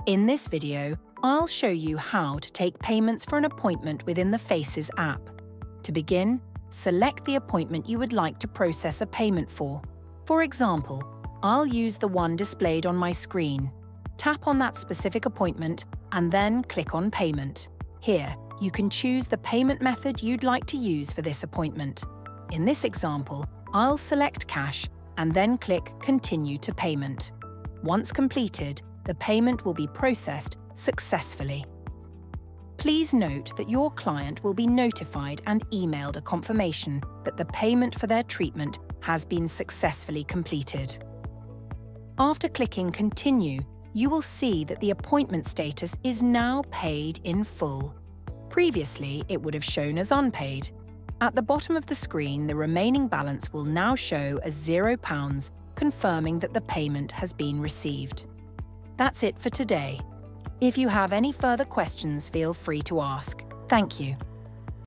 In this video, I'll show you how to take payments for an appointment within the Faces app. To begin, select the appointment you would like to process a payment for. For example, I'll use the one displayed on my screen. Tap on that specific appointment and then click on Payment. Here, you can choose the payment method you'd like to use for this appointment. In this example, I'll select cash and then click Continue to Payment. Once completed, the payment will be processed successfully. Please note that your client will be notified and emailed a confirmation that the payment for their treatment has been successfully completed. After clicking Continue, you will see that the appointment status is now paid in full. Previously, it would have shown as unpaid. At the bottom of the screen, the remaining balance will now show as £0, confirming that the payment has been received. That's it for today. If you have any further questions, feel free to ask. Thank you.